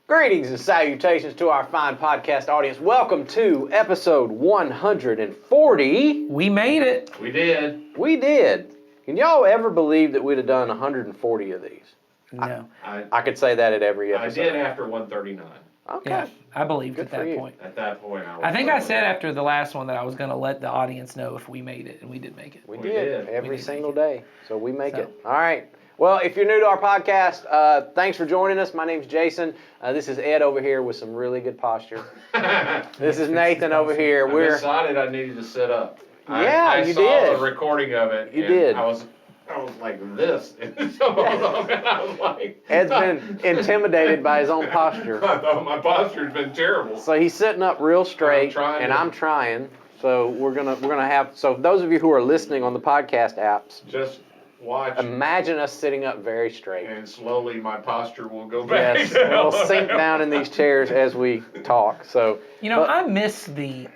Greetings and salutations to our fine podcast audience. Welcome to episode 140. We made it. We did. We did. Can y'all ever believe that we'd have done 140 of these? No. I could say that at every episode. I did after 139. Okay. Yeah, I believed Good at for that you. point. At that point, I think I said after the last one that I was going to let the audience know if we made it, and we did make it. We We did. did. Every We did single make day. So we make So. it. All right. Well, if you're new to our podcast, thanks for joining us. My name's Jason. This is Ed over here with some really good posture. This is Nathan over here. I decided I needed to sit up. Yeah, I you saw did. the recording of it. You and did. I was like this. And so I was like, Ed's been intimidated by his own posture. I thought my posture's been terrible. So he's sitting up real straight, and to. I'm trying. So we're gonna have. So those of you who are listening on the podcast apps, Just watch, imagine us sitting up very straight. and slowly my posture will go back. Yes, we'll sink down in these chairs as we talk. So You know, but- I miss the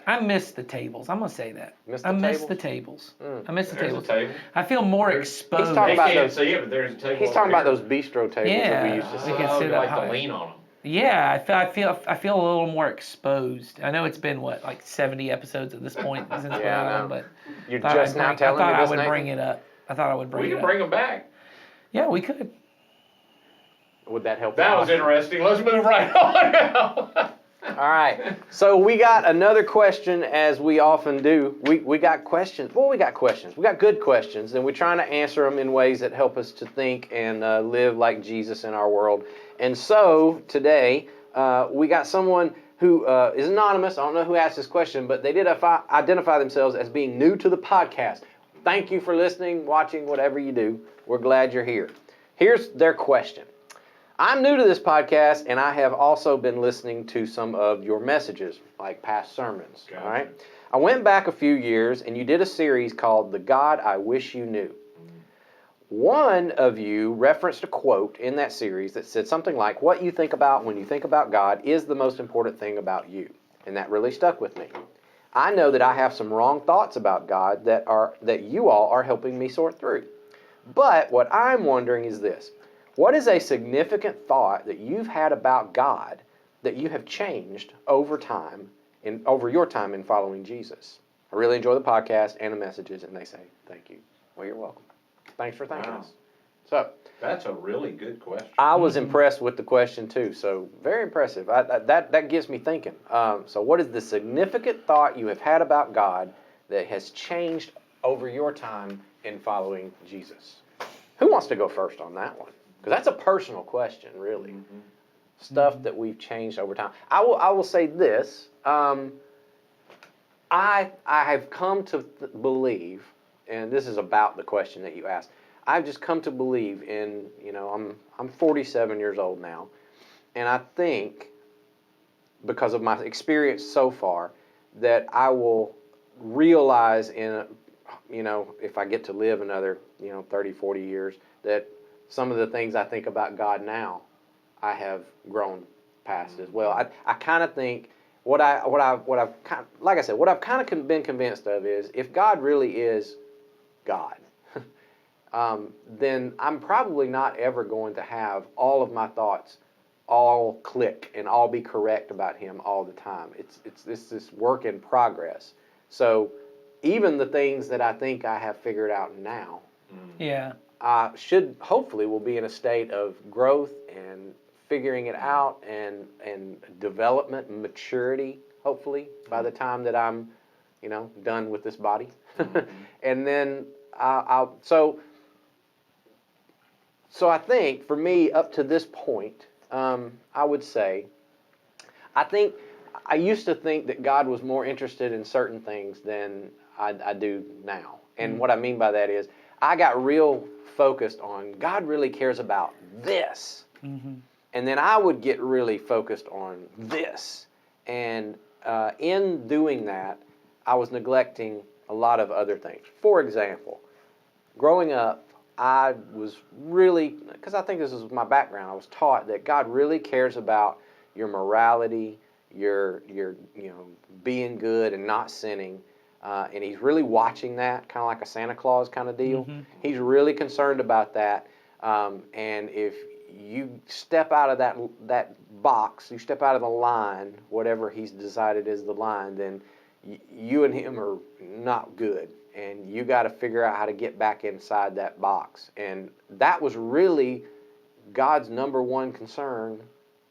tables. I'm gonna say that. Miss the I miss tables? the tables. Mm. I miss the There's a tables. table. I feel more There's- exposed. He's talking They about can't those- see it, but there's a table. he's talking over about here. those bistro tables that we Yeah. used to We sit. can Oh, sit you up like high. to lean on them. Yeah, I feel a little more exposed. I know it's been like 70 episodes at this point since we're Yeah, I on, know. but You're thought just I'd now bring- telling I me thought this, I would Nathan? bring it up. I thought I would bring We it can up. bring them back. Yeah, we could. Would that help? That the was posture? interesting. Let's move right on now. All right. So we got another question, as we often do. We got questions. Well, we got questions. We got good questions, and we're trying to answer them in ways that help us to think and live like Jesus in our world. And so today we got someone who is anonymous. I don't know who asked this question, but they did identify themselves as being new to the podcast. Thank you for listening, watching, whatever you do. We're glad you're here. Here's their question. I'm new to this podcast, and I have also been listening to some of your messages, like past sermons. Gotcha. All right. I went back a few years, and you did a series called "The God I Wish You Knew." One of you referenced a quote in that series that said something like, "What you think about when you think about God is the most important thing about you," and that really stuck with me. I know that I have some wrong thoughts about God that you all are helping me sort through. But what I'm wondering is this. What is a significant thought that you've had about God that you have changed over your time in following Jesus? I really enjoy the podcast and the messages, and they say, thank you. Well, you're welcome. Thanks for thanking Wow. us. So That's a really good question. I was impressed with the question too, so very impressive. That gives me thinking. So what is the significant thought you have had about God that has changed over your time in following Jesus? Who wants to go first on that one? Because that's a personal question, really. Mm-hmm. Stuff that we've changed over time. I will say this. I have come to believe, and this is about the question that you asked. I've just come to believe in, I'm 47 years old now, and I think, because of my experience so far, that I will realize if I get to live another, 30, 40 years, that some of the things I think about God now, I have grown past as well. I kind of think what I've kind of been convinced of is if God really is God, then I'm probably not ever going to have all of my thoughts all click and all be correct about Him all the time. It's this work in progress. So even the things that I think I have figured out now, Yeah. hopefully will be in a state of growth and figuring it out and development and maturity, hopefully, by the time that I'm, done with this body. And then so I think for me up to this point, I would say, I used to think that God was more interested in certain things than I do now. And what I mean by that is I got real focused on God really cares about this. Mm-hmm. And then I would get really focused on this. And in doing that, I was neglecting a lot of other things. For example, growing up, I was really, because I think this is my background, I was taught that God really cares about your morality, your being good and not sinning. And He's really watching that, kind of like a Santa Claus kind of deal. Mm-hmm. He's really concerned about that. And if you step out of that box, you step out of the line, whatever he's decided is the line, then you and him are not good. And you got to figure out how to get back inside that box. And that was really God's number one concern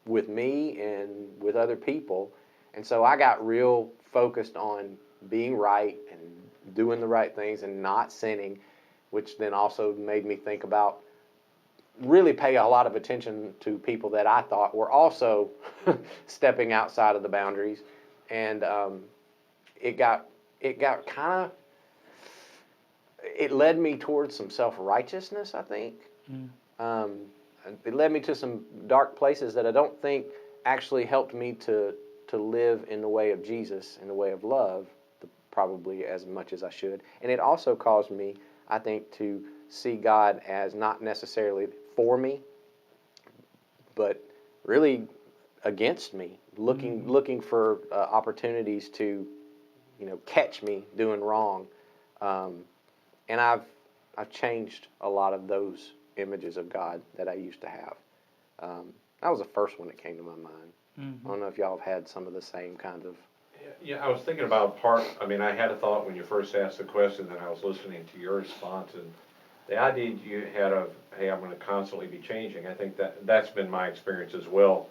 with me and with other people. And so I got real focused on being right and doing the right things and not sinning, which then also made me think about really pay a lot of attention to people that I thought were also stepping outside of the boundaries. And it got kind of, it led me towards some self-righteousness, I think. It led me to some dark places that I don't think actually helped me to live in the way of Jesus, in the way of love, probably as much as I should. And it also caused me, I think, to see God as not necessarily for me, but really against me, looking for opportunities to, catch me doing wrong. And I've changed a lot of those images of God that I used to have. That was the first one that came to my mind. I don't know if y'all have had some of the same kind of. Yeah, I was thinking about I had a thought when you first asked the question, and I was listening to your response, and the idea you had of, hey, I'm going to constantly be changing, I think that's been my experience as well.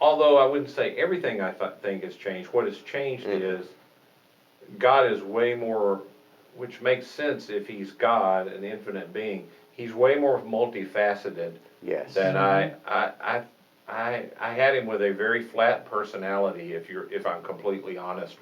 Although I wouldn't say everything I think has changed. What has changed is God is way more, which makes sense if he's God, an infinite being. He's way more multifaceted than I had him with a very flat personality. If I'm completely honest,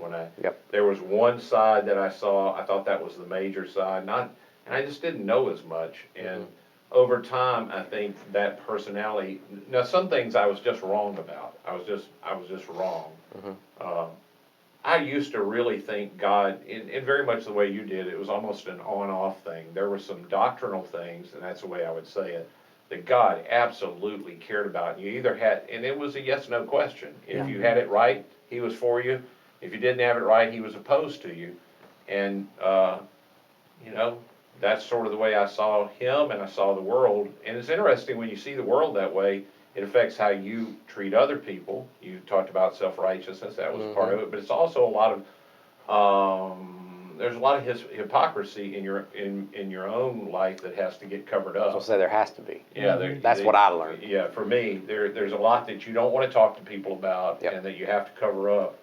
there was one side that I saw, I thought that was the major side, and I just didn't know as much. And over time, I think that personality. Now, some things I was just wrong about. I was just wrong. I used to really think God, in very much the way you did, it was almost an on-off thing. There were some doctrinal things, and that's the way I would say it, that God absolutely cared about. You either had, and it was a yes-no question. If you had it right, he was for you. If you didn't have it right, he was opposed to you. And, that's sort of the way I saw him and I saw the world. And it's interesting when you see the world that way, it affects how you treat other people. You talked about self-righteousness, that was part of it, but it's also a lot of, there's a lot of hypocrisy in your own life that has to get covered up. I'll say there has to be. Yeah, that's what I learned. Yeah, for me, there's a lot that you don't want to talk to people about and that you have to cover up.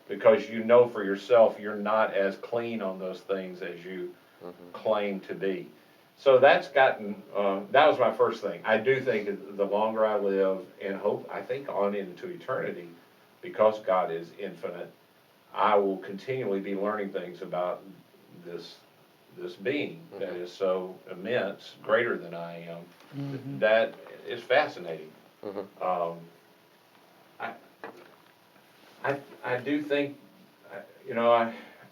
Because you know for yourself you're not as clean on those things as you claim to be. So that's gotten, that was my first thing. I do think the longer I live and hope, I think on into eternity, because God is infinite, I will continually be learning things about this being that is so immense, greater than I am. That is fascinating. I do think,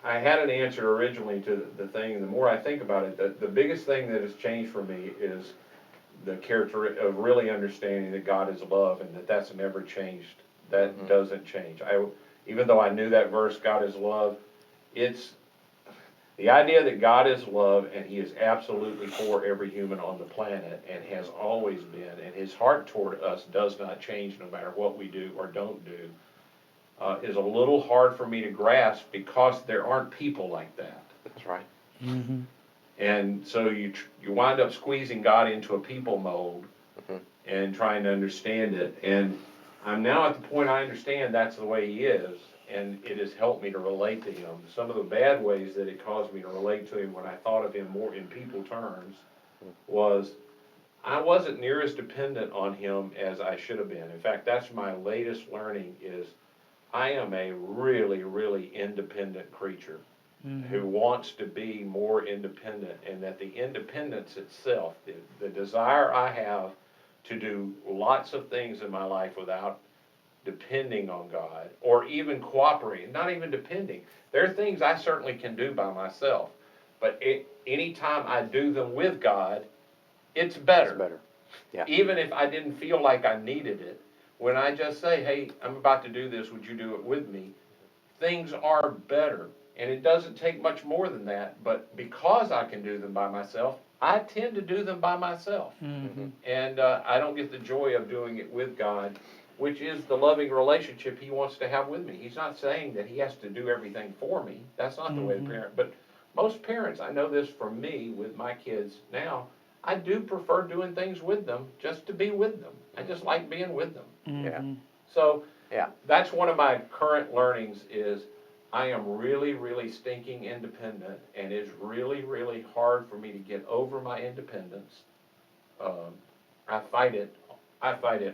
I had an answer originally to the thing, and the more I think about it, the biggest thing that has changed for me is the character of really understanding that God is love and that's never changed. That doesn't change. Even though I knew that verse, God is love, it's the idea that God is love and he is absolutely for every human on the planet and has always been, and his heart toward us does not change no matter what we do or don't do. Is a little hard for me to grasp because there aren't people like that. That's right. And so you wind up squeezing God into a people mold and trying to understand it. And I'm now at the point I understand that's the way he is, and it has helped me to relate to him. Some of the bad ways that it caused me to relate to him when I thought of him more in people terms was I wasn't near as dependent on him as I should have been. In fact, that's my latest learning is I am a really, really independent creature who wants to be more independent, and that the independence itself, the desire I have to do lots of things in my life without depending on God, or even cooperating, not even depending. There are things I certainly can do by myself, but anytime I do them with God, it's better. It's better. Yeah. Even if I didn't feel like I needed it, when I just say, hey, I'm about to do this, would you do it with me? Things are better. And it doesn't take much more than that, but because I can do them by myself, I tend to do them by myself. And I don't get the joy of doing it with God which is the loving relationship he wants to have with me. He's not saying that he has to do everything for me. That's not the way to parent. But most parents, I know this from me with my kids now, I do prefer doing things with them just to be with them. I just like being with them. Yeah. So Yeah. that's one of my current learnings is I am really, really stinking independent, and it's really, really hard for me to get over my independence. I fight it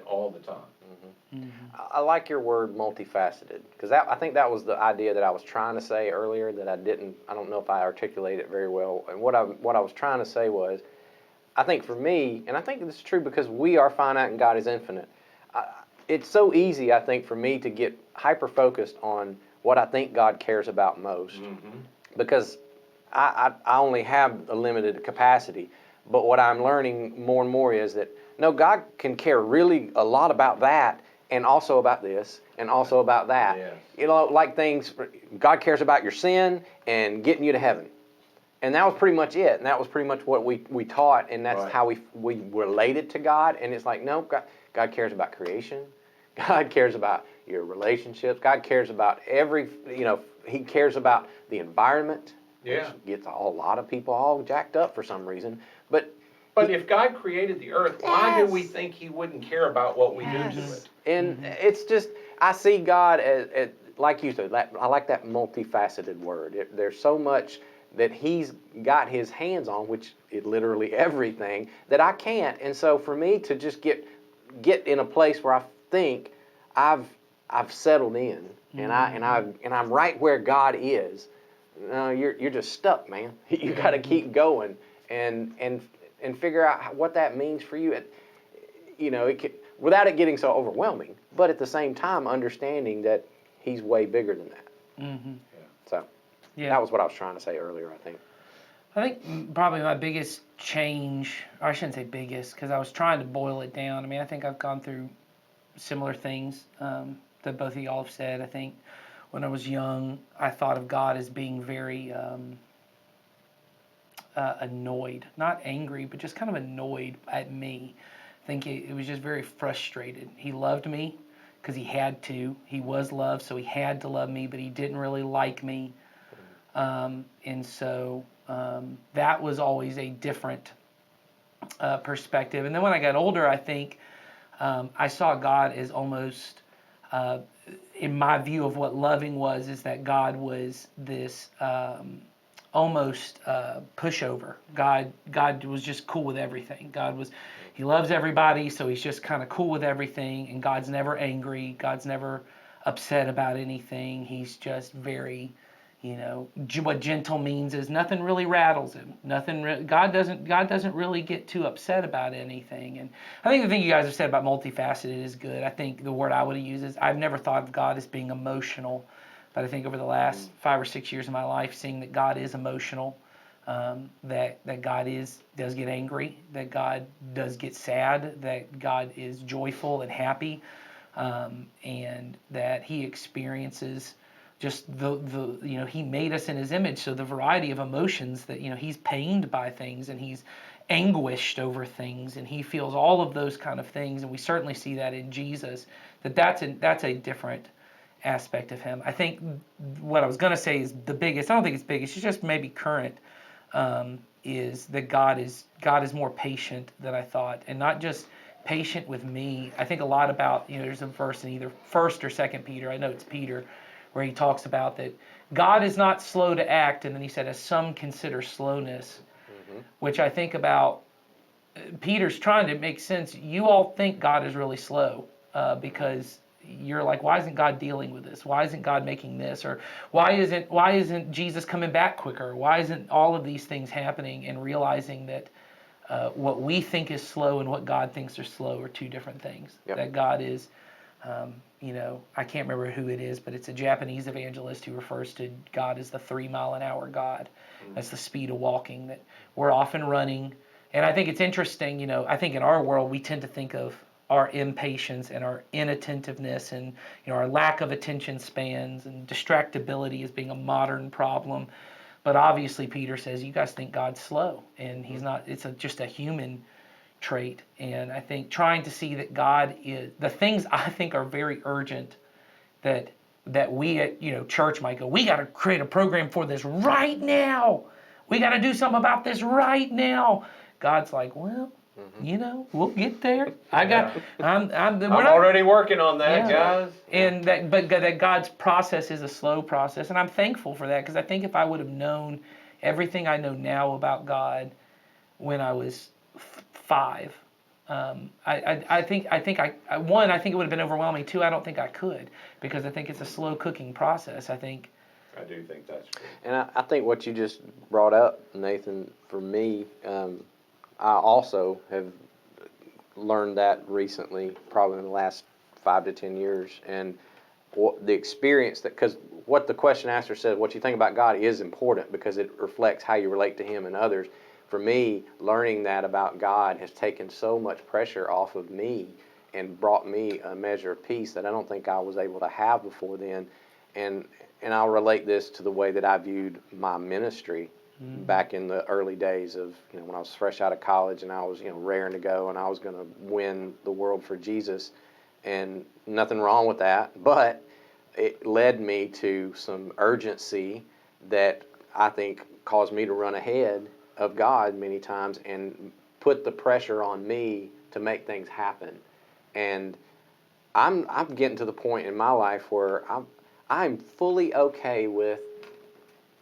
all the time. I like your word multifaceted, because I think that was the idea that I was trying to say earlier that I don't know if I articulated it very well. And what I was trying to say was, I think for me, and I think this is true because we are finite and God is infinite, it's so easy, I think, for me to get hyper-focused on what I think God cares about most, because I only have a limited capacity. But what I'm learning more and more is that, no, God can care really a lot about that, and also about this, and also about that. Yes. You know, like things, God cares about your sin and getting you to heaven. And that was pretty much it. And that was pretty much what we taught, and that's how we related to God. And it's like, no, God cares about creation. God cares about your relationships. God cares about He cares about the environment, which gets a lot of people all jacked up for some reason. But if God created the earth, why do we think he wouldn't care about what we do to it? And it's just, I see God as like you said, I like that multifaceted word. There's so much that he's got his hands on, which is literally everything, that I can't. And so for me to just get in a place where I think I've settled in, and I'm right where God is, no, you're just stuck, man. You got to keep going and figure out what that means for you. Without it getting so overwhelming, but at the same time understanding that he's way bigger than that. So that was what I was trying to say earlier, I think. I think probably my biggest change, or I shouldn't say biggest, because I was trying to boil it down. I mean, I think I've gone through similar things that both of y'all have said. I think when I was young, I thought of God as being very annoyed, not angry, but just kind of annoyed at me. I think it was just very frustrated. He loved me because he had to. He was loved, so he had to love me, but he didn't really like me. And so that was always a different perspective. And then when I got older, I think I saw God as almost, in my view of what loving was, is that God was this almost pushover. God was just cool with everything. He loves everybody, so he's just kind of cool with everything, and God's never angry. God's never upset about anything. He's just very, what gentle means is nothing really rattles him. God doesn't really get too upset about anything. And I think the thing you guys have said about multifaceted is good. I think the word I would have used is, I've never thought of God as being emotional, but I think over the last 5 or 6 years of my life, seeing that God is emotional, that God does get angry, that God does get sad, that God is joyful and happy, and that he experiences just he made us in his image, so the variety of emotions that, he's pained by things, and he's anguished over things, and he feels all of those kind of things, and we certainly see that in Jesus, that's a different aspect of him. I think what I was going to say is the biggest, I don't think it's biggest, it's just maybe current, is that God is more patient than I thought, and not just patient with me. I think a lot about, there's a verse in either 1st or 2nd Peter, I know it's Peter, where he talks about that God is not slow to act, and then he said, as some consider slowness, which I think about, Peter's trying to make sense. You all think God is really slow because you're like, why isn't God dealing with this? Why isn't God making this? Or why isn't Jesus coming back quicker? Why isn't all of these things happening? And realizing that what we think is slow and what God thinks are slow are two different things. Yep. That God is, I can't remember who it is, but it's a Japanese evangelist who refers to God as the 3-mile-an-hour God. That's the speed of walking, that we're often running. And I think it's interesting, I think in our world we tend to think of our impatience and our inattentiveness and our lack of attention spans and distractibility as being a modern problem. But obviously Peter says, you guys think God's slow, and he's not. It's just a human trait. And I think trying to see that God is, the things I think are very urgent that we at church might go, we got to create a program for this right now. We got to do something about this right now. God's like, well, we'll get there. I'm already working on that, Yeah. guys. And that God's process is a slow process, and I'm thankful for that, because I think if I would have known everything I know now about God when I was 5, I think it would have been overwhelming. 2, I don't think I could, because I think it's a slow cooking process. I do think that's true. And I think what you just brought up, Nathan, for me, I also have learned that recently, probably in the last 5 to 10 years, and the experience because what the question asker said, what you think about God is important because it reflects how you relate to Him and others. For me, learning that about God has taken so much pressure off of me and brought me a measure of peace that I don't think I was able to have before then. And I'll relate this to the way that I viewed my ministry back in the early days of, when I was fresh out of college and I was, raring to go and I was going to win the world for Jesus. And nothing wrong with that, but it led me to some urgency that I think caused me to run ahead of God many times and put the pressure on me to make things happen. And I'm getting to the point in my life where I'm fully okay with,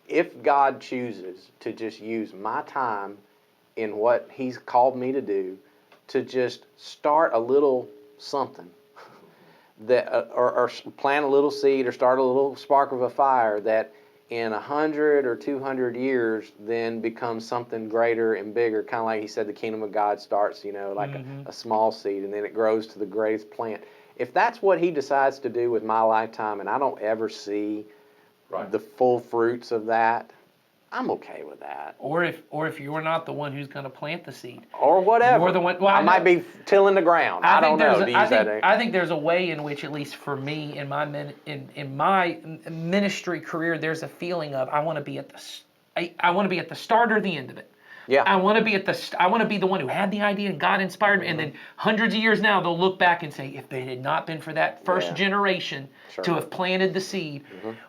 if God chooses to just use my time in what He's called me to do, to just start a little something that or plant a little seed or start a little spark of a fire that in 100 or 200 years then becomes something greater and bigger, kind of like He said the kingdom of God starts, like a small seed, and then it grows to the greatest plant. If that's what He decides to do with my lifetime and I don't ever see the full fruits of that, I'm okay with that. Or if you're not the one who's going to plant the seed, or whatever, you're the one. Well, I might be tilling the ground. I don't know. I think there's a way in which, at least for me, in my ministry career, there's a feeling of I want to be at the start or the end of it. Yeah. I want to be the one who had the idea and God inspired me, and then hundreds of years now they'll look back and say, if it had not been for that first generation to have planted the seed,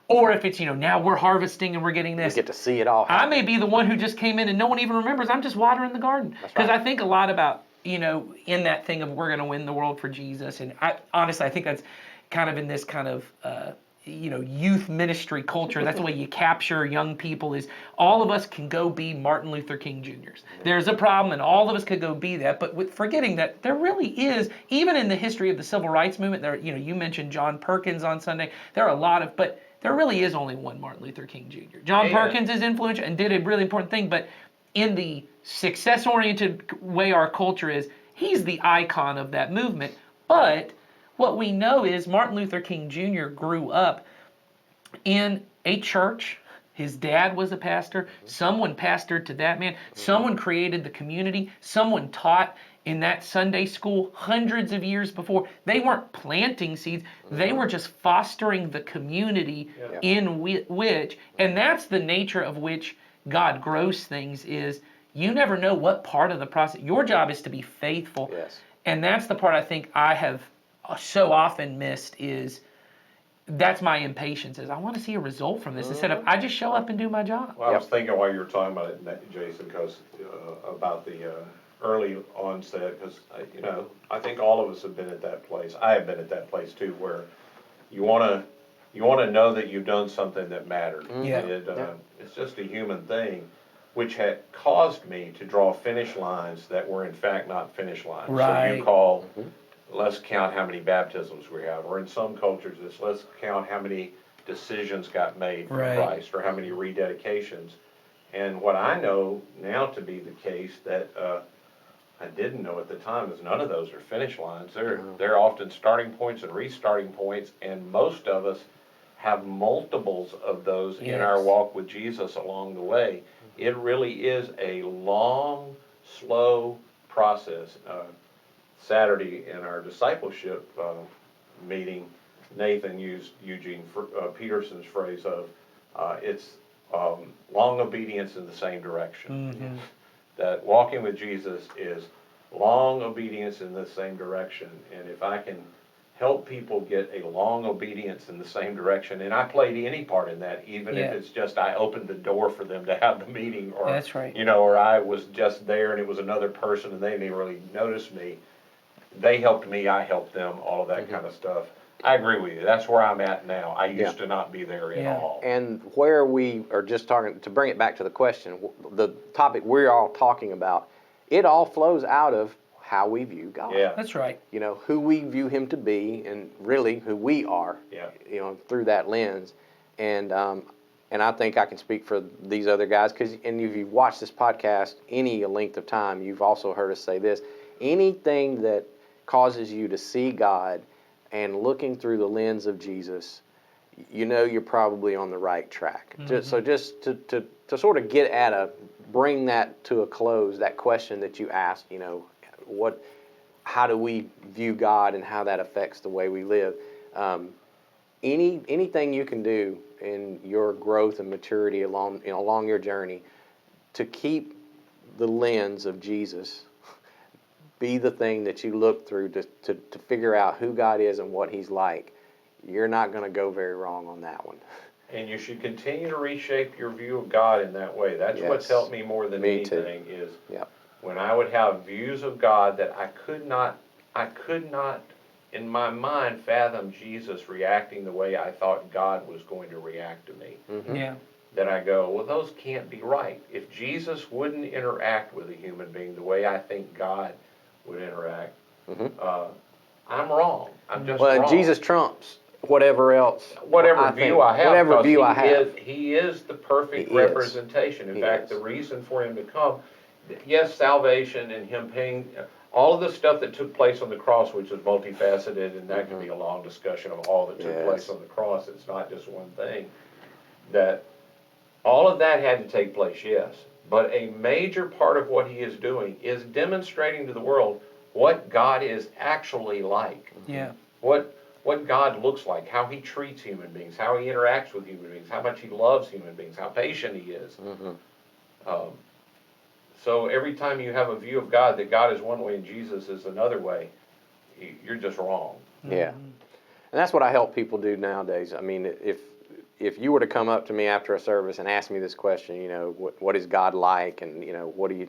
or if it's now we're harvesting and we're getting this, we get to see it all happen. I may be the one who just came in and no one even remembers. I'm just watering the garden, because I think a lot about in that thing of we're going to win the world for Jesus, and honestly I think that's kind of in this kind of youth ministry culture. That's the way you capture young people, is all of us can go be Martin Luther King Jr.'s. There's a problem and all of us could go be that, but with forgetting that there really is, even in the history of the civil rights movement, there, you mentioned John Perkins on Sunday, there are a lot of, but there really is only one Martin Luther King Jr. John Perkins is influential and did a really important thing, but in the success-oriented way our culture is, he's the icon of that movement. But what we know is Martin Luther King Jr. grew up in a church. His dad was a pastor. Someone pastored to that man. Someone created the community. Someone taught in that Sunday school hundreds of years before. They weren't planting seeds. They were just fostering the community in which, and that's the nature of which God grows things, is you never know what part of the process. Your job is to be faithful. Yes. And that's the part I think I have so often missed, is that's my impatience, is I want to see a result from this instead of I just show up and do my job. Well, I was thinking while you were talking about it, Jason, because about the early onset, because I think all of us have been at that place. I have been at that place too, where you want to know that you've done something that mattered. It's just a human thing, which had caused me to draw finish lines that were in fact not finish lines. Right. So you call. Let's count how many baptisms we have. Or in some cultures, it's let's count how many decisions got made for Christ, or how many rededications. And what I know now to be the case that I didn't know at the time is none of those are finish lines. They're often starting points and restarting points, and most of us have multiples of those in our walk with Jesus along the way. It really is a long, slow process. Saturday in our discipleship meeting, Nathan used Eugene Peterson's phrase of it's long obedience in the same direction. That walking with Jesus is long obedience in the same direction. And if I can help people get a long obedience in the same direction, and I played any part in that, even if it's just I opened the door for them to have the meeting, or That's right. or I was just there and it was another person and they didn't really notice me. They helped me, I helped them, all of that kind of stuff. I agree with you. That's where I'm at now. I used to not be there at all. And where we are just talking, to bring it back to the question, the topic we're all talking about, it all flows out of how we view God. Yeah. That's right. Who we view him to be, and really who we are, through that lens. And I think I can speak for these other guys, and if you've watched this podcast any length of time, you've also heard us say this: anything that causes you to see God and looking through the lens of Jesus, you're probably on the right track. So just to sort of bring that to a close, that question that you asked, how do we view God and how that affects the way we live? Anything you can do in your growth and maturity along your journey to keep the lens of Jesus be the thing that you look through to figure out who God is and what he's like, you're not going to go very wrong on that one. And you should continue to reshape your view of God in that way. That's what's helped me more than anything is when I would have views of God that I could not in my mind fathom Jesus reacting the way I thought God was going to react to me. Then I go, well, those can't be right. If Jesus wouldn't interact with a human being the way I think God would interact, I'm wrong. I'm just wrong. Jesus trumps whatever else. Whatever view I have. Whatever view I have. He is the perfect representation. In fact, the reason for him to come, yes, salvation and him paying, all of the stuff that took place on the cross, which is multifaceted, and that could be a long discussion of all that took place on the cross. It's not just one thing. That all of that had to take place, yes. But a major part of what he is doing is demonstrating to the world what God is actually like. What God looks like, how he treats human beings, how he interacts with human beings, how much he loves human beings, how patient he is. So every time you have a view of God that God is one way and Jesus is another way, you're just wrong. Yeah. And that's what I help people do nowadays. I mean, if you were to come up to me after a service and ask me this question, what is God like, and what do you,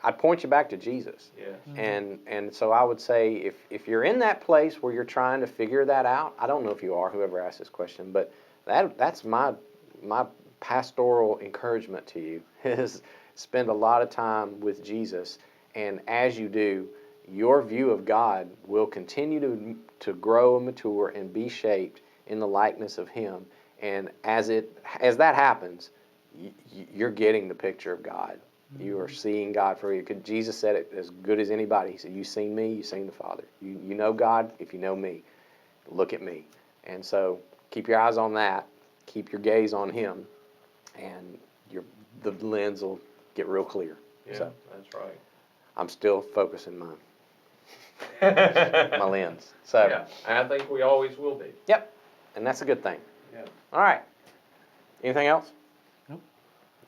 I'd point you back to Jesus. And so I would say if you're in that place where you're trying to figure that out, I don't know if you are, whoever asked this question, but that's my pastoral encouragement to you is spend a lot of time with Jesus, and as you do, your view of God will continue to grow and mature and be shaped in the likeness of him. And as that happens, you're getting the picture of God. You are seeing God for you. Jesus said it as good as anybody. He said, "You've seen me, you've seen the Father." You know God if you know me. Look at me. And so keep your eyes on that. Keep your gaze on him, and the lens will get real clear. Yeah, so that's right. I'm still focusing my lens. So yeah, I think we always will be. Yep, and that's a good thing. Yeah. All right. Anything else? Nope.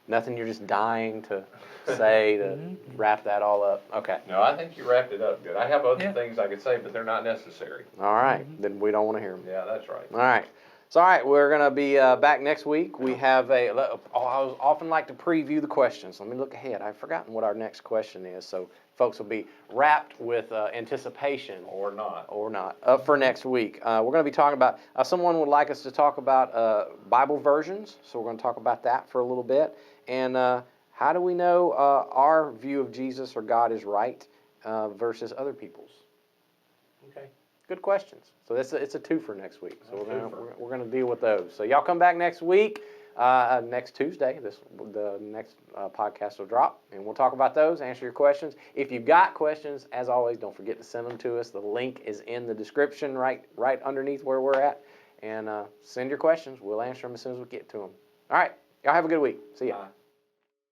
Nothing you're just dying to say to wrap that all up? Okay. No, I think you wrapped it up good. I have other things I could say, but they're not necessary. All right. Then we don't want to hear them. Yeah, that's right. All right. So, all right, we're going to be back next week. We have I often like to preview the questions. Let me look ahead. I've forgotten what our next question is, so folks will be wrapped with anticipation. Or not. For next week. We're going to be talking about, someone would like us to talk about Bible versions, so we're going to talk about that for a little bit. And how do we know our view of Jesus or God is right versus other people's? Okay. Good questions. So it's a twofer next week. So we're gonna deal with those. So y'all come back next week, next Tuesday. The next podcast will drop, and we'll talk about those. Answer your questions. If you've got questions, as always, don't forget to send them to us. The link is in the description, right underneath where we're at. And send your questions. We'll answer them as soon as we get to them. All right. Y'all have a good week. See ya. Bye.